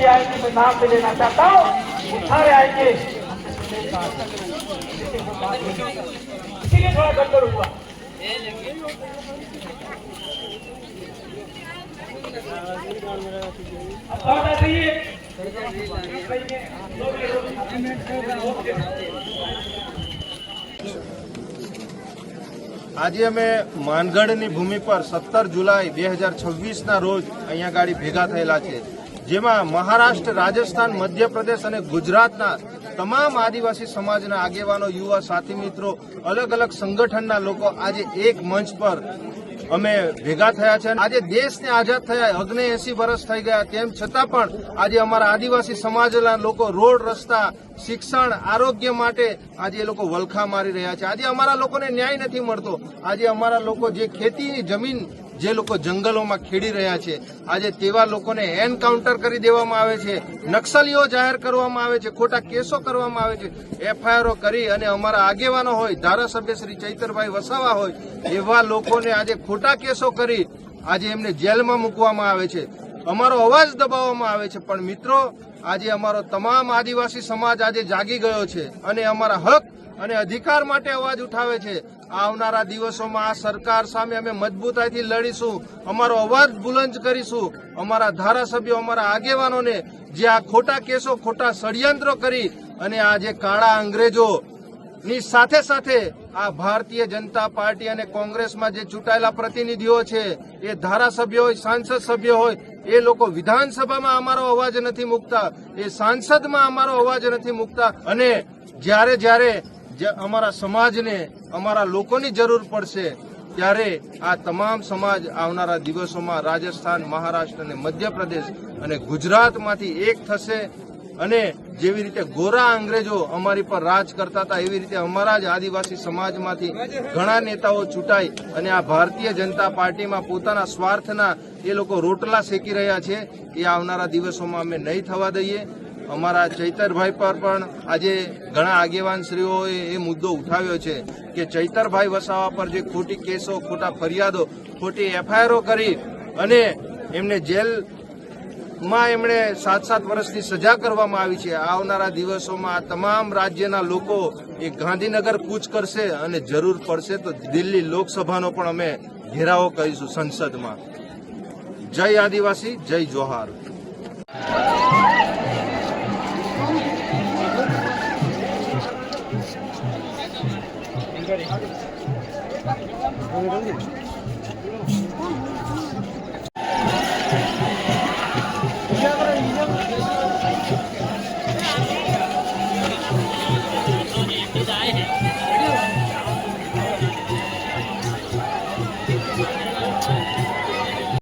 भी आएंगे, मैं नाम भी लेना चाहता हूँ, वो सारे आएंगे। इसीलिए थोड़ा गड़बड़ हुआ। આજે અમે માનગઢની ભૂમિ પર 17 જુલાઈ 2026ના રોજ અહીંયા ગાડી ભેગા થયેલા છે, જેમાં મહારાષ્ટ્ર, રાજસ્થાન, મધ્યપ્રદેશ અને ગુજરાતના તમામ આદિવાસી સમાજના આગેવાનો, યુવા સાથી મિત્રો, અલગ અલગ સંગઠનના લોકો આજે એક મંચ પર અમે ભેગા થયા છે. આજે દેશને આઝાદ થયા 79 વર્ષ થઈ ગયા, તેમ છતાં પણ આજે અમારા આદિવાસી સમાજના લોકો રોડ, રસ્તા, શિક્ષણ, આરોગ્ય માટે આજે એ લોકો વલખા મારી રહ્યા છે. આજે અમારા લોકોને ન્યાય નથી મળતો. આજે અમારા લોકો જે ખેતીની જમીન જે લોકો જંગલોમાં ખેડી રહ્યા છે, આજે તેવા લોકોને એનકાઉન્ટર કરી દેવામાં આવે છે, નક્સલીઓ જાહેર કરવામાં આવે છે, ખોટા કેસો કરવામાં આવે છે, એફઆઈઆરો કરી અને અમારા આગેવાનો હોય, ધારાસભ્ય શ્રી ચૈતરભાઈ વસાવા હોય, એવા લોકોને આજે ખોટા કેસો કરી આજે એમને જેલમાં મૂકવામાં આવે છે, અમારો અવાજ દબાવવામાં આવે છે. પણ મિત્રો, આજે અમારો તમામ આદિવાસી સમાજ આજે જાગી ગયો છે અને અમારા હક અને અધિકાર માટે અવાજ ઉઠાવે છે. આવનારા દિવસોમાં આ સરકાર સામે અમે મજબૂતાઈથી લડીશું, અમારો અવાજ બુલંદ કરીશું. અમારા ધારાસભ્યો, અમારા આગેવાનોને જે આ ખોટા કેસો, ખોટા ષડયંત્રો કરી અને આ જે કાળા અંગ્રેજોની સાથે સાથે આ ભારતીય જનતા પાર્ટી અને કોંગ્રેસમાં જે ચૂંટાયેલા પ્રતિનિધિઓ છે, એ ધારાસભ્યો હોય, સાંસદ સભ્યો હોય, એ લોકો વિધાનસભામાં અમારો અવાજ નથી મૂકતા, એ સાંસદમાં અમારો અવાજ નથી મૂકતા. અને જ્યારે અમારા સમાજને, અમારા લોકોની જરૂર પડશે, ત્યારે આ તમામ સમાજ આવનારા દિવસોમાં રાજસ્થાન, મહારાષ્ટ્ર અને મધ્યપ્રદેશ અને ગુજરાતમાંથી એક થશે. અને જેવી રીતે ગોરા અંગ્રેજો અમારી પર રાજ કરતા હતા, એવી રીતે અમારા જ આદિવાસી સમાજમાંથી ઘણા નેતાઓ ચૂંટાઈ અને આ ભારતીય જનતા પાર્ટીમાં પોતાના સ્વાર્થના એ લોકો રોટલા શેકી રહ્યા છે. એ આવનારા દિવસોમાં અમે નહીં થવા દઈએ. અમારા ચૈતરભાઈ પર પણ આજે ઘણા આગેવાનશ્રીઓએ એ મુદ્દો ઉઠાવ્યો છે કે ચૈતરભાઈ વસાવા પર જે ખોટી કેસો, ખોટા ફરિયાદો, ખોટી એફઆઈઆરો કરી અને એમને જેલમાં એમણે 7 વર્ષની સજા કરવામાં આવી છે. આવનારા દિવસોમાં આ તમામ રાજ્યના લોકો એ ગાંધીનગર કૂચ કરશે અને જરૂર પડશે તો દિલ્હી લોકસભાનો પણ અમે ઘેરાવો કરીશું સંસદમાં. જય આદિવાસી, જય જોહાર. Ready?